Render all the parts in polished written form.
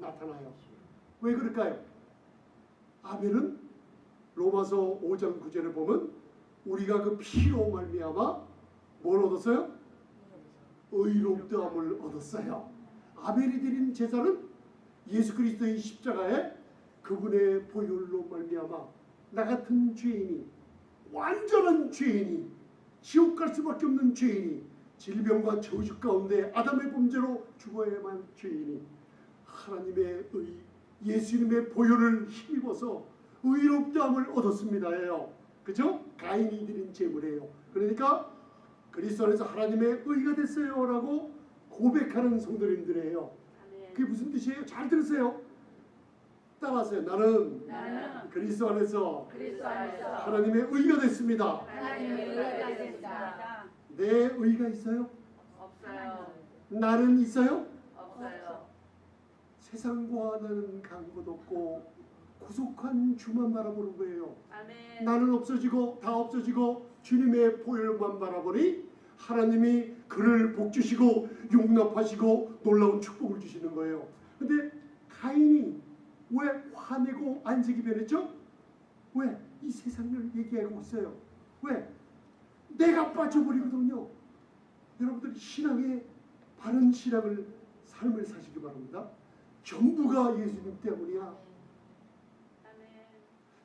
나타나요. 왜 그럴까요? 아벨은 로마서 5장 9절에 보면 우리가 그 피로 말미암아 뭘 얻었어요? 의롭다함을 얻었어요. 아벨이 드린 제사는 예수 그리스도의 십자가에 그분의 보혈로 말미암아 나 같은 죄인이, 완전한 죄인이, 지옥 갈 수밖에 없는 죄인이, 질병과 저주 가운데 아담의 범죄로 죽어야만 한 죄인이 하나님의 예수님의 보혈을 힘입어서 의롭다함을 얻었습니다예요. 그죠? 가인이 드린 제물이에요. 그러니까 그리스도 안에서 하나님의 의가 됐어요 라고 고백하는 성도님들이에요. 그게 무슨 뜻이에요? 잘 들으세요. 따라하세요. 나는 그리스도 안에서 하나님의 의가 됐습니다. 내 의가 있어요? 없어요. 나는 있어요? 없어요. 세상과 나는 간 것 없고 구속한 주만 바라보는 거예요. 아멘. 나는 없어지고 다 없어지고 주님의 보혈만 바라보니 하나님이 그를 복주시고 용납하시고 놀라운 축복을 주시는 거예요. 근데 가인이 왜 화내고 안색이 변했죠? 왜? 이 세상을 얘기하고 있어요. 왜? 내가 빠져버리거든요. 여러분들 신앙의 바른 신앙을 삶을 사시기 바랍니다. 전부가 예수님 때문이야.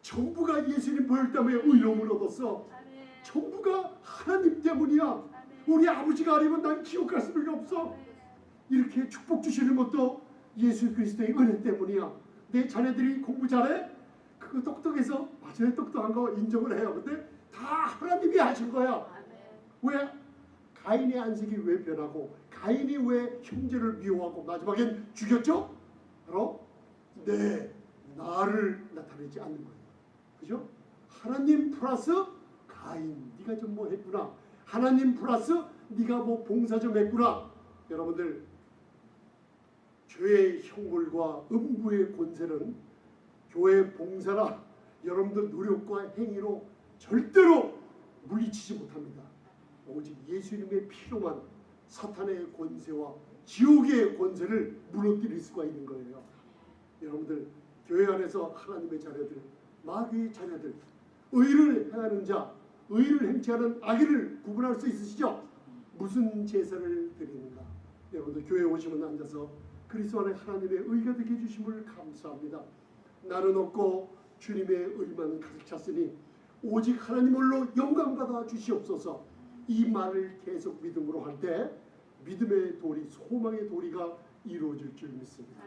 전부가 예수님 보혈 때문에 의로움을 얻었어. 전부가 하나님 때문이야. 우리 아버지가 아니면 난 지옥 갈 수밖에 없어. 이렇게 축복 주시는 것도 예수 그리스도의 은혜 때문이야. 내 자녀들이 공부 잘해? 그거 똑똑해서 맞아요. 똑똑한 거 인정을 해요. 근데 다 하나님이 하신 거야. 왜? 가인의 안색이 왜 변하고 가인이 왜 형제를 미워하고 마지막엔 죽였죠? 바로 내 나를 나타내지 않는 거예요. 그죠? 하나님 플러스 가인, 네가 좀 뭐 했구나. 하나님 플러스 네가 뭐 봉사 좀 했구나. 여러분들, 죄의 형벌과 음부의 권세는 교회 봉사나 여러분들 노력과 행위로 절대로 물리치지 못합니다. 오직 예수님의 피로만 사탄의 권세와 지옥의 권세를 무너뜨릴 수가 있는 거예요. 여러분들, 교회 안에서 하나님의 자녀들, 마귀의 자녀들, 의를 행하는 자, 의를 행치 않은 악의를 구분할 수 있으시죠? 무슨 제사를 드리는가? 여러분들 교회에 오시면 앉아서 그리스도 안에 하나님의 의가 되게 해주심을 감사합니다. 나는 없고 주님의 의만 가득 찼으니 오직 하나님 홀로 영광받아 주시옵소서. 이 말을 계속 믿음으로 할 때 믿음의 도리, 소망의 도리가 이루어질 줄 믿습니다.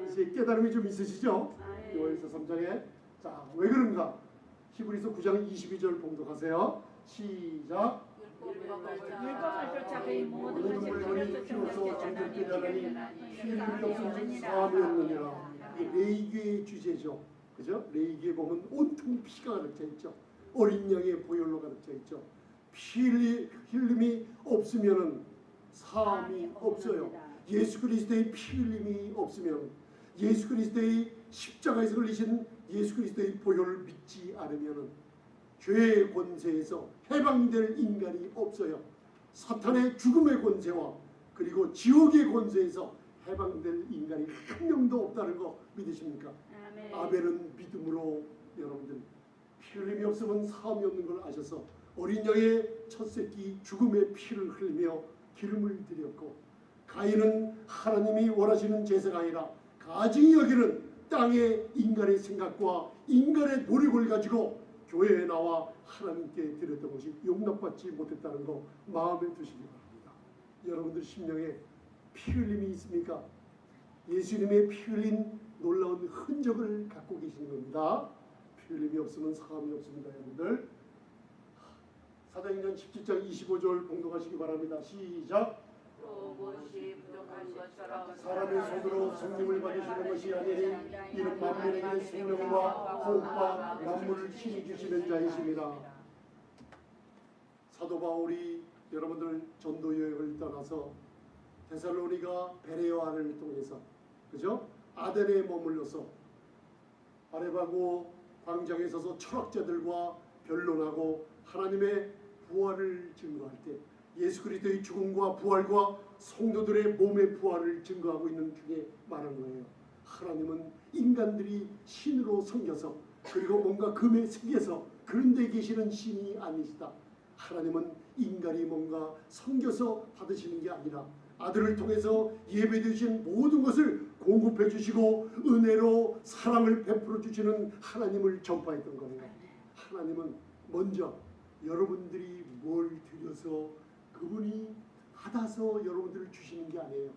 이제 깨달음이 좀 있으시죠? 요한일서 3장에 자, 왜 그런가? 히브리서 9장 22절 봉독하세요. 시작. 율법을 쫓아 그의 모든 것을 물건이 피로써 정결케 하나니 피 흘림이 없으면 사함이 없느니라. 이게 레위기의 주제죠. 그죠? 레위기에 보면 온통 피가 가득 차 있죠. 어린 양의 보혈로 가득 차 있죠. 피 흘림이 없으면은 사함이 없어요. 예수 그리스도의 피 흘림이 없으면, 예수 그리스도의 십자가에서 흘리신 예수 그리스도의 보혈을 믿지 않으면 죄의 권세에서 해방될 인간이 없어요. 사탄의 죽음의 권세와 그리고 지옥의 권세에서 해방될 인간이 한 명도 없다는 거 믿으십니까? 아벨은 믿음으로 여러분들 피 흘림이 없으면 사함이 없는 걸 아셔서 어린 양의 첫 새끼 죽음의 피를 흘리며 기름을 드렸고, 가인은 하나님이 원하시는 제사가 아니라 가증히 여기는 땅의 인간의 생각과 인간의 노력을 가지고 교회에 나와 하나님께 드렸던 것이 용납받지 못했다는 거 마음에 두시기 바랍니다. 여러분들 심령에 피 흘림이 있습니까? 예수님의 피 흘린 놀라운 흔적을 갖고 계시는 겁니다. 피 흘림이 없으면 사함이 없습니다. 여러분들, 사도행전 17장 25절 봉독하시기 바랍니다. 시작. 또 무엇이 부족한 것처럼 사람의 손으로 성령을 받으시는 것이 아니니 이는 만민에게 생명과 호흡과 만물을 힘이 주시는 자이십니다. 사도 바울이 여러분들 전도 여행을 떠나서 데살로니가 베레아를 통해서, 그죠? 아덴에 머물러서 아레바고 광장에 서서 철학자들과 변론하고 하나님의 부활을 증거할 때 예수 그리스도의 죽음과 부활과 성도들의 몸의 부활을 증거하고 있는 중에 말한 거예요. 하나님은 인간들이 신으로 섬겨서 그리고 뭔가 금에 숙여서 그런 데 계시는 신이 아니시다. 하나님은 인간이 뭔가 섬겨서 받으시는 게 아니라 아들을 통해서 예배드리신 모든 것을 공급해 주시고 은혜로 사랑을 베풀어 주시는 하나님을 전파했던 겁니다. 하나님은 먼저 여러분들이 뭘 드려서 그분이 받아서 여러분들을 주시는 게 아니에요.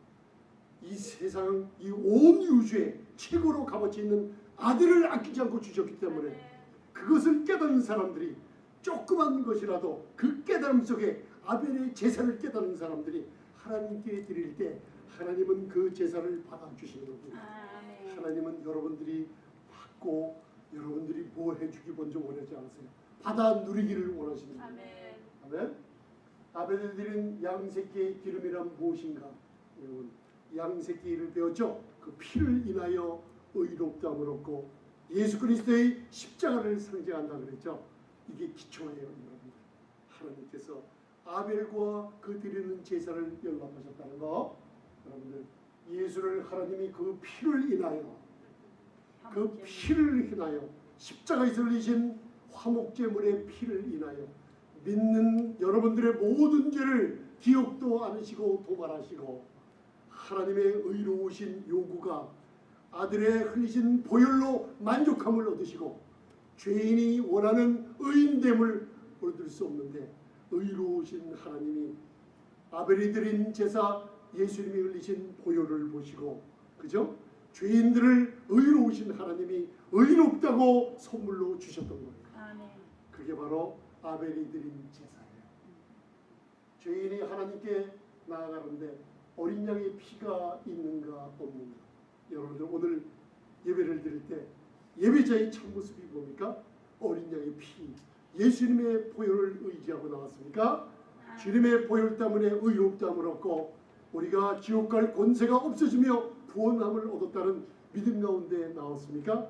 이 세상, 이 온 우주에 최고로 값어치 있는 아들을 아끼지 않고 주셨기 때문에 그것을 깨닫는 사람들이 조그만 것이라도 그 깨달음 속에 아벨의 제사를 깨닫는 사람들이 하나님께 드릴 때 하나님은 그 제사를 받아주시는 겁니다. 하나님은 여러분들이 받고 여러분들이 뭐 해주기 먼저 원하지 않으세요. 받아 누리기를 원하십니다. 아멘. 아벨이 드린 양새끼의 기름이란 무엇인가? 여러분 양새끼를 배웠죠. 그 피를 인하여 의롭다함을 얻고 예수 그리스도의 십자가를 상징한다 그랬죠. 이게 기초예요, 여러분. 하나님께서 아벨과 그 드리는 제사를 연락하셨다는 거. 여러분들 예수를 하나님이 그 피를 인하여 십자가에서 흘리신 화목제물의 피를 인하여 믿는 여러분들의 모든 죄를 기억도 않으시고 도말하시고 하나님의 의로우신 요구가 아들의 흘리신 보혈로 만족함을 얻으시고 죄인이 원하는 의인됨을 얻을 수 없는데 의로우신 하나님이 아벨이 드린 제사 예수님이 흘리신 보혈을 보시고 그죠? 죄인들을 의로우신 하나님이 의롭다고 선물로 주셨던 거예요. 그게 바로 아벨이 드린 제사예요. 죄인이 하나님께 나아가는데 어린 양의 피가 있는가 없는가. 여러분들 오늘 예배를 드릴 때 예배자의 참모습이 뭡니까? 어린 양의 피, 예수님의 보혈을 의지하고 나왔습니까? 주님의 보혈 때문에 의롭다함을 얻고 우리가 지옥 갈 권세가 없어지며 구원함을 얻었다는 믿음 가운데 나왔습니까?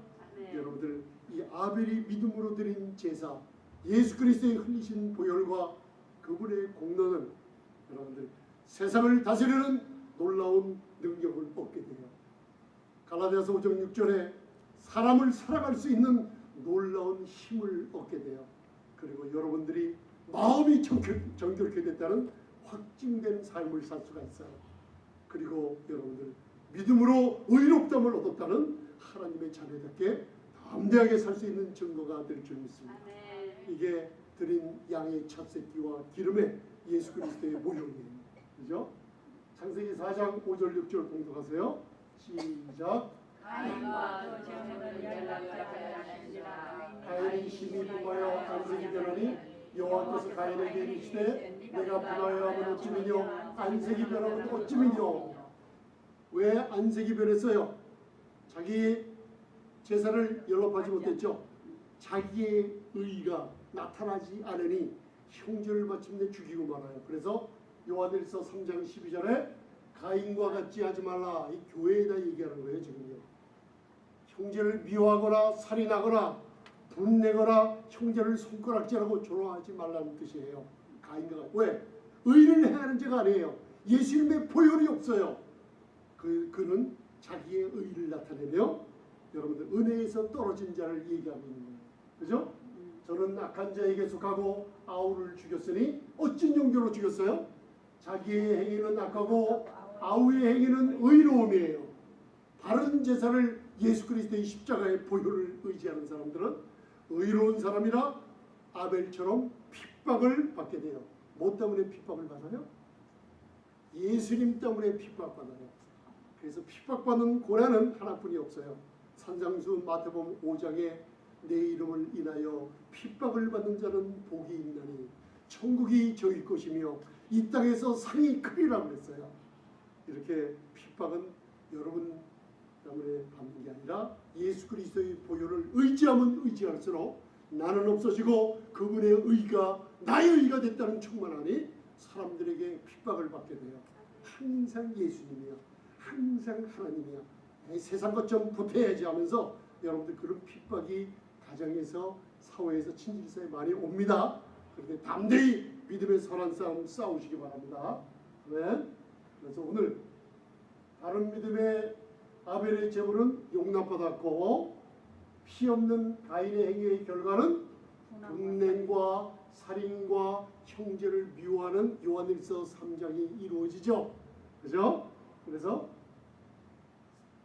여러분들 이 아벨이 믿음으로 드린 제사 예수 그리스도의 흘리신 보혈과 그분의 공로는 여러분들 세상을 다스리는 놀라운 능력을 얻게 돼요. 갈라디아서 5장 6절에 사람을 살아갈 수 있는 놀라운 힘을 얻게 돼요. 그리고 여러분들이 마음이 정결케 됐다는 확증된 삶을 살 수가 있어요. 그리고 여러분들 믿음으로 의롭다함을 얻었다는 하나님의 자녀답게 담대하게 살 수 있는 증거가 될 줄 믿습니다. 이게 드린 양의 찹새끼와 기름에 예수 그리스도의 모형이에요. 그죠? 창세기 4장 5절 6절 봉독하세요. 시작. 가인이 심히 분하여 안색이 변하니 여호와께서 가인에게 이르시되 내가 분하여 하면 어찌미뇨 안색이 변하면 어찌미뇨. 왜 안색이 변했어요? 자기 제사를 연락하지 못했죠. 자기의 의가 나타나지 않으니 형제를 마침내 죽이고 말아요. 그래서 요한일서 3장 12절에 가인과 같이 하지 말라. 이 교회에다 얘기하는 거예요. 지금요. 형제를 미워하거나 살인하거나 분내거나 형제를 손가락질하고 조롱하지 말라는 뜻이에요. 가인과 같이. 왜? 의를 행하는 죄가 아니에요. 예수님의 보혈이 없어요. 그는 자기의 의를 나타내며 여러분들 은혜에서 떨어진 자를 얘기하고 있는 거예요. 그죠? 저는 악한 자에게 속하고 아우를 죽였으니 어찐 용도로 죽였어요? 자기의 행위는 악하고 아우의 행위는 의로움이에요. 바른 제사를 예수 그리스도의 십자가의 보혈을 의지하는 사람들은 의로운 사람이라 아벨처럼 핍박을 받게 돼요. 뭐 때문에 핍박을 받아요? 예수님 때문에 핍박받아요. 그래서 핍박받는 고난은 하나뿐이 없어요. 산상수 마태복음 5장에 내 이름을 인하여 핍박을 받는 자는 복이 있나니 천국이 저희 것이며 이 땅에서 상이 크리라고 했어요. 이렇게 핍박은 여러분 때문에 받는 게 아니라 예수 그리스도의 보혈을 의지하면 의지할수록 나는 없어지고 그분의 의가 나의 의가 됐다는 충만하니 사람들에게 핍박을 받게 돼요. 항상 예수님이야. 항상 하나님이야. 세상 것 좀 보태야지 하면서 여러분들 그런 핍박이 가정에서 사회에서 친질사에 많이 옵니다. 그런데 담대히 믿음의 선한 싸움 싸우시기 바랍니다. 네. 그래서 오늘 다른 믿음의 아벨의 제물은 용납받았고 피 없는 가인의 행위의 결과는 분냉과 살인과 형제를 미워하는 요한일서 3장이 이루어지죠. 그죠? 그래서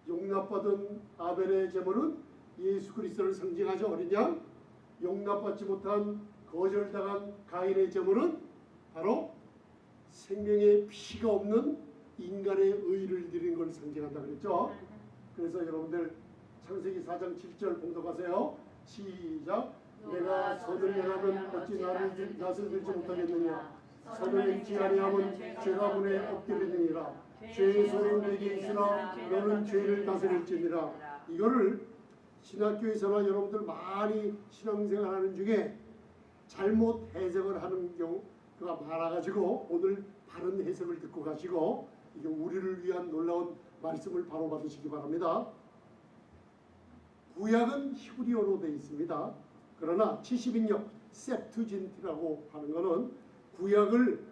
용납받은 아벨의 제물은 예수 그리스도를 상징하죠. 어린 양. 용납받지 못한 거절당한 가인의 제물은 바로 생명의 피가 없는 인간의 의를 드리는 걸 상징한다 그랬죠. 그래서 여러분들 창세기 4장 7절 봉독하세요. 시작. 내가 선을 행하면 어찌 낯을 들지 못하겠느냐. 선을 행치 아니하면 죄가 문에 엎드리느니라. 죄의 손은 내게 있으나 너는 죄를 다스릴지니라. 이거를 신학교에서나 여러분들 많이 신앙생활하는 중에 잘못 해석을 하는 경우가 많아가지고 오늘 바른 해석을 듣고 가시고 이게 우리를 위한 놀라운 말씀을 바로 받으시기 바랍니다. 구약은 히브리어로 되어 있습니다. 그러나 70인역 셉투진트라고 하는 것은 구약을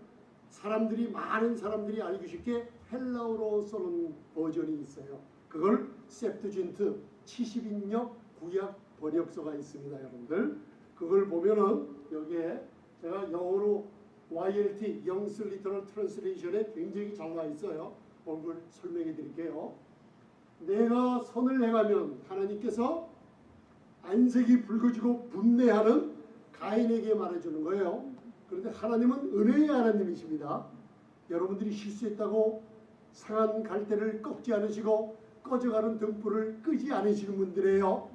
많은 사람들이 알기 쉽게 헬라어로 써놓은 버전이 있어요. 그걸 셉투진트 70인역 구약 번역서가 있습니다. 여러분들 그걸 보면은 여기에 제가 영어로 YLT 영스 리터럴 트랜스레이션에 굉장히 잘 나와 있어요. 오늘 설명해 드릴게요. 내가 선을 행하면 하나님께서 안색이 붉어지고 분내하는 가인에게 말해주는 거예요. 그런데 하나님은 은혜의 하나님이십니다. 여러분들이 실수했다고 상한 갈대를 꺾지 않으시고 꺼져가는 등불을 끄지 않으시는 분들이에요.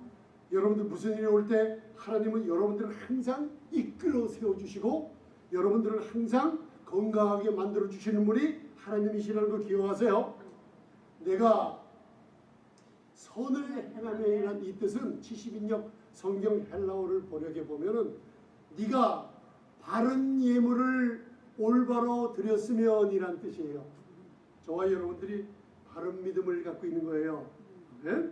여러분들 무슨 일이 올 때 하나님은 여러분들을 항상 이끌어 세워주시고 여러분들을 항상 건강하게 만들어주시는 분이 하나님이시라는 거 기억하세요. 내가 선을 행하면이란 이 뜻은 70인역 성경 헬라어를 번역해 보면은 네가 바른 예물을 올바로 드렸으면이란 뜻이에요. 저와 여러분들이 바른 믿음을 갖고 있는 거예요. 네?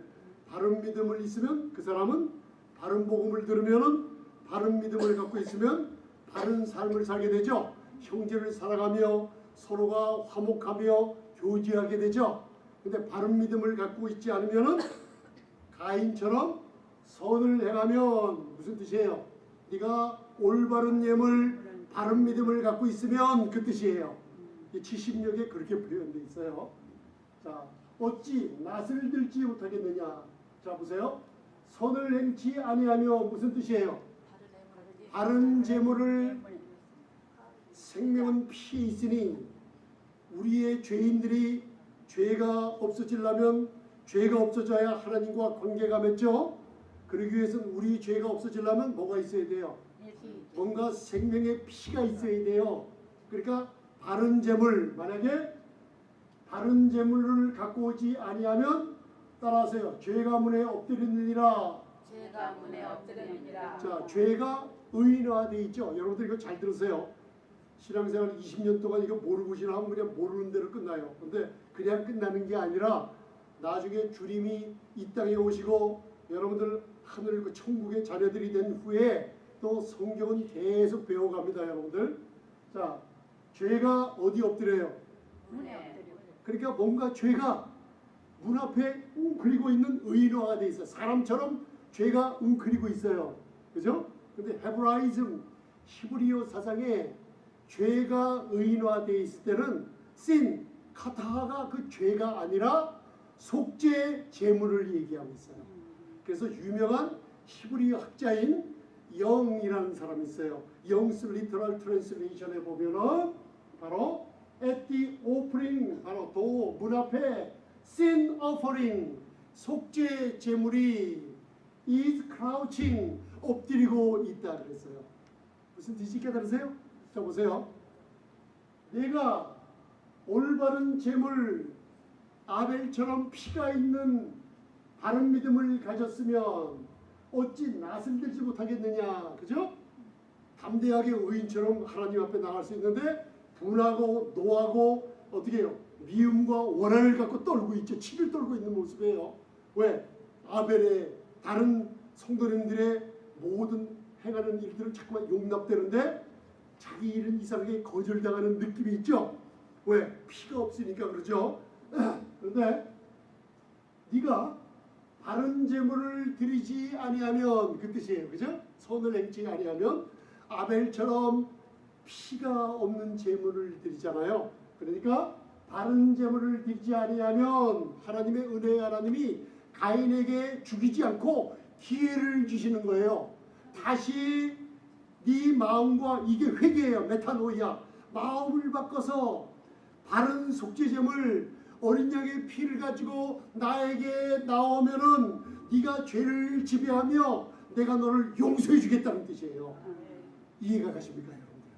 바른 믿음을 있으면 그 사람은 바른 복음을 들으면은 바른 믿음을 갖고 있으면 바른 삶을 살게 되죠. 형제를 사랑하며 서로가 화목하며 교제하게 되죠. 근데 바른 믿음을 갖고 있지 않으면은 가인처럼 선을 행하면 무슨 뜻이에요? 네가 올바른 예물 바른 믿음을 갖고 있으면 그 뜻이에요. 이 70역에 그렇게 표현되어 있어요. 자, 어찌 낯을 들지 못하겠느냐. 자, 보세요. 선을 행치 아니하며 무슨 뜻이에요? 바른 재물을 생명은 피에 있으니 우리의 죄인들이 죄가 없어지려면 죄가 없어져야 하나님과 관계가 맺죠. 그러기 위해서는 우리 죄가 없어지려면 뭐가 있어야 돼요? 뭔가 생명의 피가 있어야 돼요. 그러니까 바른 재물, 만약에 바른 재물을 갖고 오지 아니하면 따라하세요. 죄가 문에 엎드리느니라. 죄가 문에 엎드리느니라. 자, 죄가 의인화되어 있죠. 여러분들 이거 잘 들으세요. 신앙생활 20년 동안 이거 모르고 지나면 그냥 모르는 대로 끝나요. 근데 그냥 끝나는 게 아니라 나중에 주님이 이 땅에 오시고 여러분들 하늘 그 천국의 자녀들이 된 후에 또 성경은 계속 배워갑니다. 여러분들. 자, 죄가 어디 엎드려요? 문에 엎드려. 그러니까 뭔가 죄가 문 앞에 웅크리고 있는 의인화가 돼 있어요. 사람처럼 죄가 웅크리고 있어요. 그죠? 근데 헤브라이즘 히브리어 사상에 죄가 의인화되어 있을 때는 sin, 카타가 그 죄가 아니라 속죄 제물을 얘기하고 있어요. 그래서 유명한 히브리어 학자인 영이라는 사람이 있어요. 영스 리터럴 트랜스레이션에 보면은 바로 at the offering, 바로 도 문 앞에 sin offering, 속죄 제물이 is crouching, 엎드리고 있다 그랬어요. 무슨 뜻이 깨달으세요? 자, 보세요. 내가 올바른 제물 아벨처럼 피가 있는 바른 믿음을 가졌으면 어찌 낯을 들지 못하겠느냐. 그죠? 담대하게 의인처럼 하나님 앞에 나갈 수 있는데 분하고 노하고 어떻게 해요? 미움과 원한을 갖고 떨고 있죠. 치를 떨고 있는 모습이에요. 왜? 아벨의 다른 성도님들의 모든 행하는 일들을 자꾸만 용납되는데 자기 일은 이상하게 거절당하는 느낌이 있죠. 왜? 피가 없으니까 그러죠. 그런데 네가 바른 제물을 드리지 아니하면 그 뜻이에요. 그죠? 선을 행치 아니하면 아벨처럼 피가 없는 제물을 드리잖아요. 그러니까 바른 제물을 드리지 아니하면 하나님의 은혜의 하나님이 가인에게 죽이지 않고 기회를 주시는 거예요. 다시 네 마음과 이게 회개예요. 메타노이아. 마음을 바꿔서 바른 속죄제물 어린 양의 피를 가지고 나에게 나오면은 네가 죄를 지배하며 내가 너를 용서해 주겠다는 뜻이에요. 이해가 가십니까 여러분들?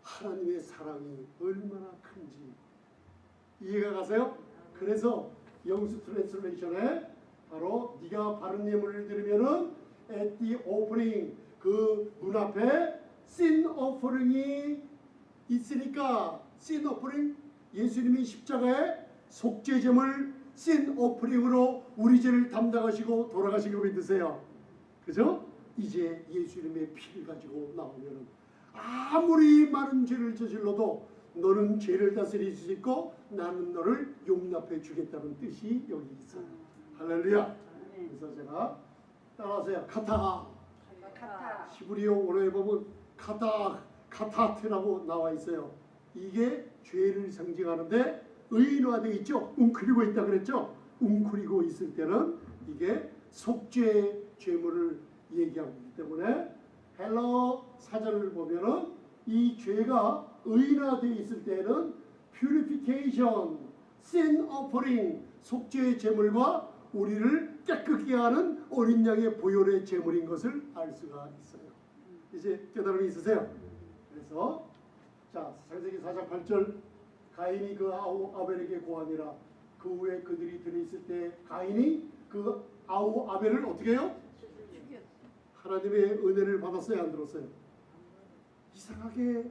하나님의 사랑이 얼마나 큰지 이해가 가세요? 그래서 영수 트랜슬레이션에 바로 네가 바른 예물을 드리면은 at the offering 그 문 앞에 sin offering이 있으니까 sin offering 예수님이 십자가에 속죄제물 sin offering으로 우리 죄를 담당하시고 돌아가시고 믿으세요. 그죠? 이제 예수님의 피를 가지고 나오면은 아무리 많은 죄를 저질러도 너는 죄를 다스릴 수 있고 나는 너를 용납해 주겠다는 뜻이 여기 있어요. 할렐루야. 그래서 제가 따라하세요. 카타. 히브리어 원어에 보면 카타트라고 나와 있어요. 이게 죄를 상징하는데 의인화되어 있죠. 웅크리고 있다 그랬죠. 웅크리고 있을 때는 이게 속죄 죄물을 얘기하기 때문에 헬러 사전을 보면은 이 죄가 의인화되어 있을 때는 purification, sin offering, 속죄의 제물과 우리를 깨끗게 하는 어린 양의 보혈의 제물인 것을 알 수가 있어요. 이제 깨달음이 있으세요? 그래서 자 창세기 4장 8절 가인이 그 아벨에게 고하니라. 그 후에 그들이 들어있을 때 가인이 그 아벨을 어떻게 해요? 하나님의 은혜를 받았어요? 안 들었어요? 이상하게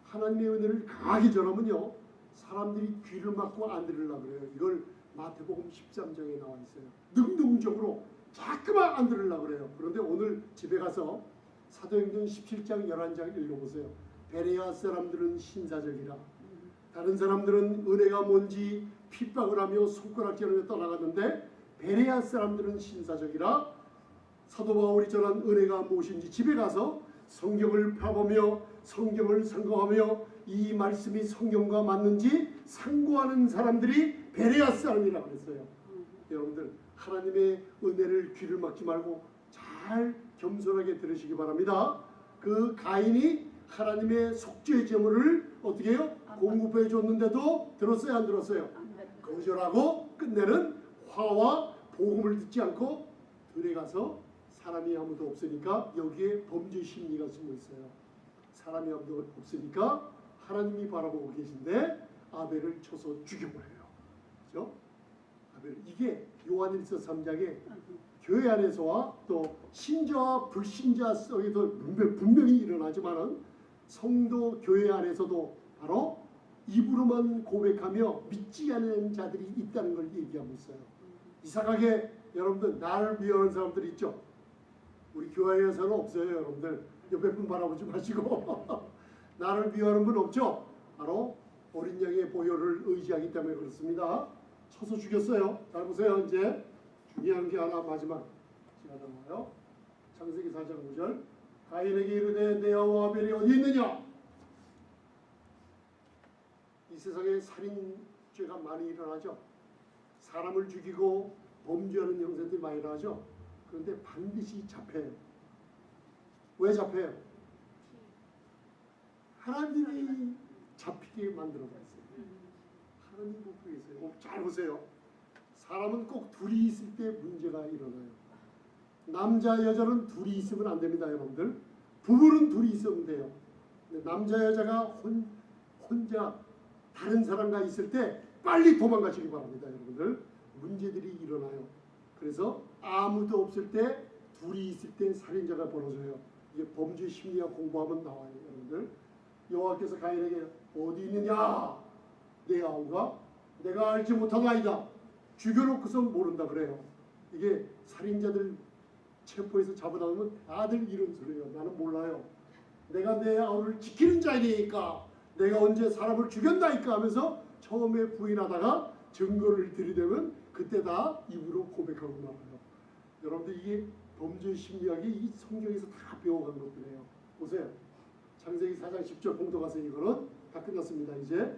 하나님의 은혜를 강하게 전하면요 사람들이 귀를 막고 안 들으려고 그래요. 이걸 마태복음 13장에 나와 있어요. 능동적으로 자꾸만 안 들으려고 그래요. 그런데 오늘 집에 가서 사도행전 17장 11장 읽어보세요. 베레아 사람들은 신사적이라 다른 사람들은 은혜가 뭔지 핍박을 하며 손가락질하며 떠나갔는데 베레아 사람들은 신사적이라 사도 바울이 전한 은혜가 무엇인지 집에 가서 성경을 펴보며 성경을 상고하며 이 말씀이 성경과 맞는지 상고하는 사람들이 베레아 사람이라 그랬어요. 여러분들 하나님의 은혜를 귀를 막지 말고 잘 겸손하게 들으시기 바랍니다. 그 가인이 하나님의 속죄 제물을 어떻게 해요? 공급해 줬는데도 들었어요? 안 들었어요? 거절하고 끝내는 화와 복음을 듣지 않고 들에 가서 사람이 아무도 없으니까 여기에 범죄 심리가 숨어 있어요. 사람이 아무도 없으니까 하나님이 바라보고 계신데 아벨을 쳐서 죽여버려요. 그렇죠? 아벨 이게 요한일서 3장에 교회 안에서와 또 신자와 불신자 속에도 분명히 일어나지만은 성도 교회 안에서도 바로 입으로만 고백하며 믿지 않는 자들이 있다는 걸 얘기하고 있어요. 이상하게 여러분들 나를 미워하는 사람들이 있죠. 우리 교회에서는 없어요. 여러분들 옆에 분 바라보지 마시고 나를 미워하는 분 없죠. 바로 어린 양의 보혈을 의지하기 때문에 그렇습니다. 쳐서 죽였어요. 잘 보세요. 이제 중요한 게 하나 마지막 제가 나와요. 창세기 4장 5절 가인에게 이르되 내 아우 아벨이 어디 있느냐. 이 세상에 살인죄가 많이 일어나죠. 사람을 죽이고 범죄하는 형사들이 많이 일어나죠. 그런데 반드시 잡혀요. 왜 잡혀요? 하나님이 잡히게 만들어가 있어요. 하나님 보고 있어요. 잘 보세요. 사람은 꼭 둘이 있을 때 문제가 일어나요. 남자 여자는 둘이 있으면 안 됩니다, 여러분들. 부부는 둘이 있으면 돼요. 근데 남자 여자가 혼자 다른 사람과 있을 때 빨리 도망가시기 바랍니다, 여러분들. 문제들이 일어나요. 그래서 아무도 없을 때 둘이 있을 때 살인자가 벌어져요. 이게 범죄 심리학 공부하면 나와요, 여러분들. 여호와께서 가인에게 어디 있느냐? 내 아우가 내가 알지 못하나이다. 죽여놓고서 모른다 그래요. 이게 살인자들 체포해서 잡아다오면 다들 이런 소리예요. 나는 몰라요. 내가 내 아우를 지키는 자이니까 내가 언제 사람을 죽였나이까 하면서 처음에 부인하다가 증거를 들이대면 그때 다 입으로 고백하고 말아요. 여러분들 이게 범죄 심리학이 이 성경에서 다 배워간 것들이에요. 보세요. 창세기 4장 10절 봉독 가세요. 이거는 다 끝났습니다. 이제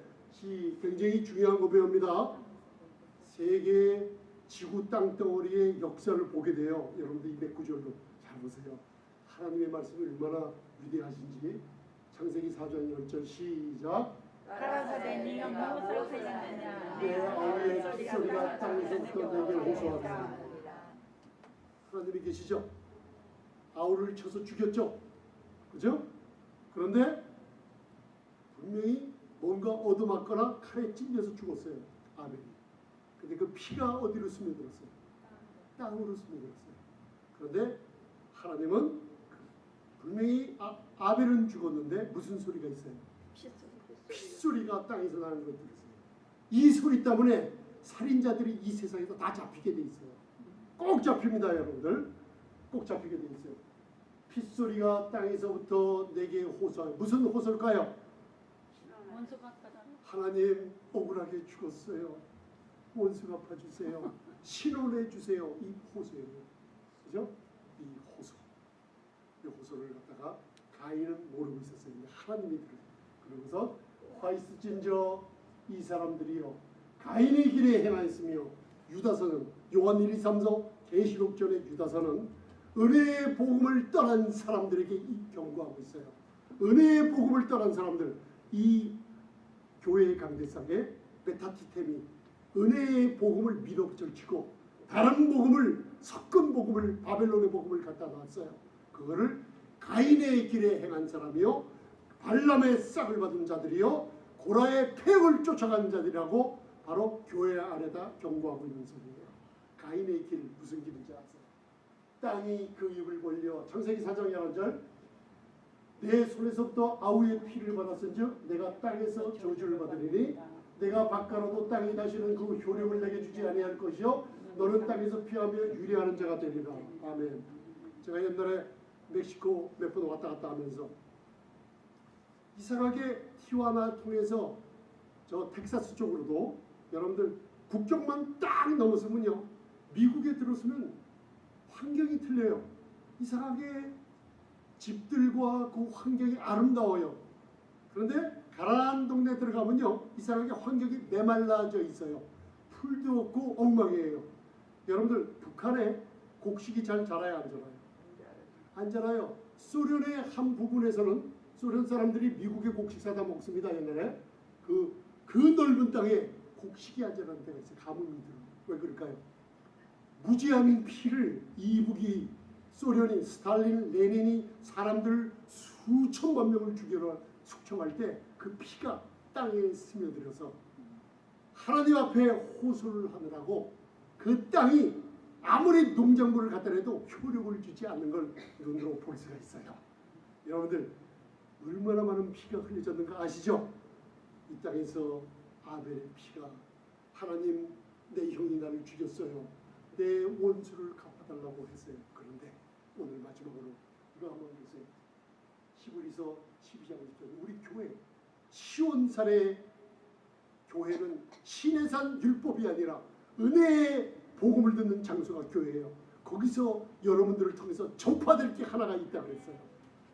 굉장히 중요한 거 배웁니다. 세계 지구 땅덩어리의 역사를 보게 돼요. 여러분들 209절로 잘 보세요. 하나님의 말씀이 얼마나 위대하신지. 창세기 4장 10절 시작. 가라사대 네가 무엇을 하였느냐 내 아우의 핏소리가 땅에서부터 내게 호소하더라. 하나님이 계시죠? 아우를 쳐서 죽였죠? 그죠? 그런데 분명히 뭔가 얻어맞거나 칼에 찔려서 죽었어요. 아벨이. 근데 그 피가 어디로 스며들었어요? 땅으로 스며들었어요. 그런데 하나님은 분명히 아벨은 죽었는데 무슨 소리가 있어요? 핏소리가 땅에서 나는 걸 들었어요. 이 소리 때문에 살인자들이 이 세상에서 다 잡히게 돼 있어요. 꼭 잡힙니다, 여러분들. 꼭 잡히게 돼 있어요. 핏소리가 땅에서부터 내게 호소하여. 무슨 호소일까요? 하나님 억울하게 죽었어요. 원수 갚아주세요. 신원해주세요. 이 호소예요. 그죠? 이 호소. 이 호소를 갖다가 가인은 모르고 있었어요. 하나님이 들어요. 그러면서 화이스진저 이 사람들이요 가인의 길에 행하였으며 유다서는 요한 1, 2, 3서 계시록전의 유다서는 은혜의 복음을 떠난 사람들에게 이 경고하고 있어요. 은혜의 복음을 떠난 사람들, 이 교회의 강대상에 베타티템이 은혜의 복음을 밀어붙이고 다른 복음을 섞은 복음을 바벨론의 복음을 갖다 놨어요. 그거를 가인의 길에 행한 사람이요 발람의 싹을 받은 자들이요 고라의 폐역을 쫓아가는 자들이라고 바로 교회 안에다 경고하고 있는 소리예요. 가인의 길 무슨 길인지 아세요? 땅이 그 입을 벌려 창세기 4장 11절 내 손에서부터 아우의 피를 받았은즉 내가 땅에서 저주를 받으리니 내가 밭가로도 땅이 다시는 그 효력을 내게 주지 아니할 것이요 너는 땅에서 피하며 유리하는 자가 되리라. 아멘. 제가 옛날에 멕시코 몇 번 왔다 갔다 하면서 이상하게 티와나 통해서 저 텍사스 쪽으로도 여러분들 국경만 딱 넘어서면요 미국에 들어서면 환경이 틀려요. 이상하게 집들과 그 환경이 아름다워요. 그런데 가난한 동네 들어가면요 이상하게 환경이 메말라져 있어요. 풀도 없고 엉망이에요. 여러분들 북한에 곡식이 잘 자라요 안 자라요? 안 자라요. 소련의 한 부분에서는 소련 사람들이 미국의 곡식 사다 먹습니다. 옛날에 그 넓은 땅에 곡식이 안 자라는 데가 있어요. 가뭄이들. 왜 그럴까요? 무지한 피를 이북이 소련이 스탈린, 레닌이 사람들 수천만 명을 죽여라 숙청할 때 그 피가 땅에 스며들어서 하나님 앞에 호소를 하느라고 그 땅이 아무리 농작물을 갖다 내도 효력을 주지 않는 걸 눈으로 볼 수가 있어요. 여러분들 얼마나 많은 피가 흘려졌는가 아시죠? 이 땅에서 아벨의 피가 하나님 내 형이 나를 죽였어요. 내 원수를 갚아달라고 했어요. 그런데 오늘 마지막으로 이거 한번 보세요. 히브리서 12장 20절 우리 교회 시온산의 교회는 신의 산 율법이 아니라 은혜의 복음을 듣는 장소가 교회예요. 거기서 여러분들을 통해서 전파될 게 하나가 있다고 했어요.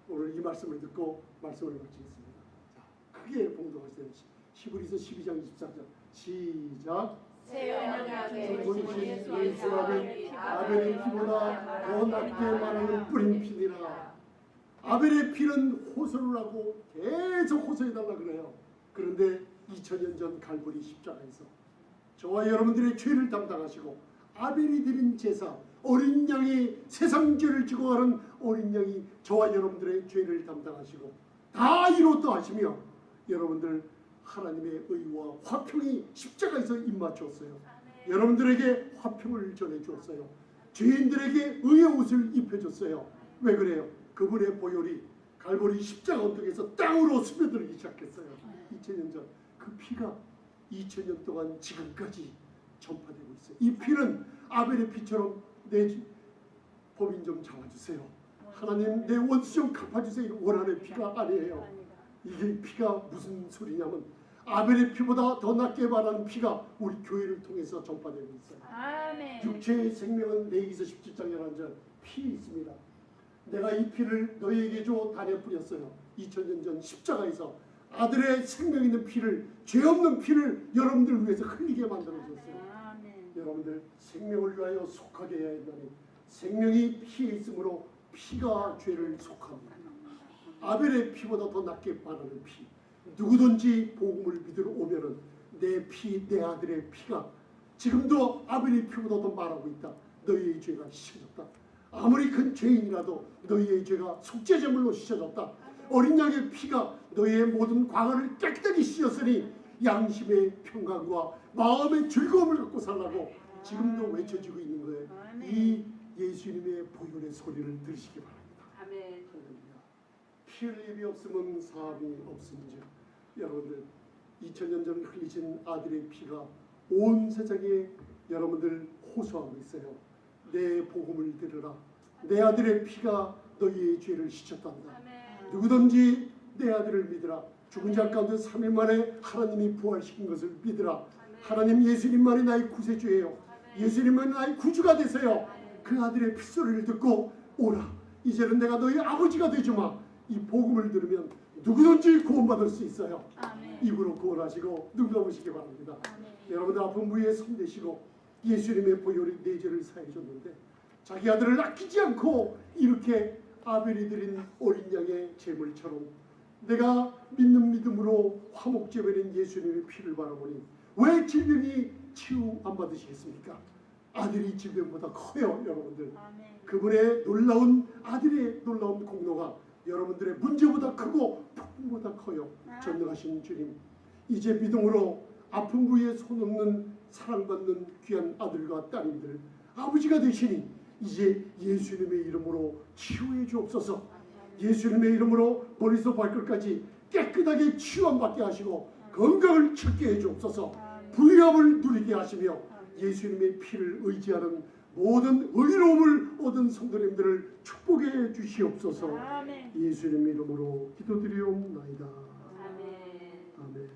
오늘 이 말씀을 듣고 말씀을 마치겠습니다. 자, 크게 봉독하세요. 히브리서 12장 24절 시작. 새 언약의 본신 예수 예수라는 아벨의 피보다 더 낫게 말하는 뿌린 피니라. 아벨의 피는 호소를 하고 계속 호소해달라 그래요. 그런데 2000년 전 갈보리 십자가에서 저와 여러분들의 죄를 담당하시고 아벨이 드린 제사 어린 양이 세상 죄를 지고 가는 어린 양이 저와 여러분들의 죄를 담당하시고 다 이루었다 하시며 여러분들 하나님의 의와 화평이 십자가에서 입맞추었어요. 여러분들에게 화평을 전해주었어요. 죄인들에게 의의 옷을 입혀줬어요. 왜 그래요? 그분의 보혈이 갈보리 십자가 언덕에서 땅으로 스며들기 시작했어요. 2000년 전 그 피가 2000년 동안 지금까지 전파되고 있어요. 이 피는 아벨의 피처럼 내 범인 좀 잡아주세요. 하나님 내 원수 좀 갚아주세요. 원하는 피가 아니에요. 이게 피가 무슨 소리냐면 아벨의 피보다 더 낫게 바라는 피가 우리 교회를 통해서 전파되고 있어요. 아멘. 육체의 생명은 레위기서 17장 11절 피 있습니다. 내가 이 피를 너희에게 줘 단에 뿌렸어요. 2000년 전 십자가에서 아들의 생명 있는 피를, 죄 없는 피를 여러분들 위해서 흘리게 만들어줬어요. 아멘. 여러분들 생명을 위하여 속하게 해야 한다니, 생명이 피에 있으므로 피가 죄를 속합니다. 아벨의 피보다 더 낫게 바라는 피, 누구든지 복음을 믿으러 오면은 내 피, 내 아들의 피가 지금도 아벨의 피보다 더 말하고 있다. 너희의 죄가 씻어졌다. 아무리 큰 죄인이라도 너희의 죄가 속죄제물로 씻어졌다. 어린 양의 피가 너희의 모든 과거를 깨끗하게 씻었으니 양심의 평강과 마음의 즐거움을 갖고 살라고 지금도 외쳐지고 있는 거예요. 이 예수님의 보혈의 소리를 들으시기 바랍니다. 아멘. 할렐루야. 피 흘림이 없으면 사함이 없음이죠. 여러분들 2000년 전 흘리신 아들의 피가 온 세상에 여러분들 호소하고 있어요. 내 복음을 들으라. 내 아들의 피가 너희의 죄를 씻었단다. 아멘. 누구든지 내 아들을 믿으라. 죽은 자 가운데 3일 만에 하나님이 부활시킨 것을 믿으라. 하나님 예수님만이 나의 구세주예요. 예수님만이 나의 구주가 되세요. 그 아들의 핏소리를 듣고 오라. 이제는 내가 너희 아버지가 되주마. 이 복음을 들으면 누구든지 구원받을 수 있어요. 아멘. 입으로 구원하시고 눈 감으시기 바랍니다. 아멘. 여러분들 아픈 부위에 손대시고 예수님의 보혈이 내 죄를 사해 줬는데 자기 아들을 아끼지 않고 이렇게 아벨이 드린 어린 양의 제물처럼 내가 믿는 믿음으로 화목제물인 예수님의 피를 바라보니 왜 질병이 치유 안 받으시겠습니까? 아들이 질병보다 커요. 여러분들 아멘. 그분의 놀라운 아들의 놀라운 공로가 여러분들의 문제보다 크고 폭풍보다 커요. 전능하신 주님, 이제 믿음으로 아픈 부위에 손 없는 사랑받는 귀한 아들과 따님들 아버지가 되시니 이제 예수님의 이름으로 치유해 주옵소서. 예수님의 이름으로 머리서 발끝까지 깨끗하게 치유함받게 하시고 건강을 찾게 해 주옵소서. 부유함을 누리게 하시며 예수님의 피를 의지하는 모든 의로움을 얻은 성도님들을 축복해 주시옵소서. 아멘. 예수님의 이름으로 기도드리옵나이다. 아멘. 아멘.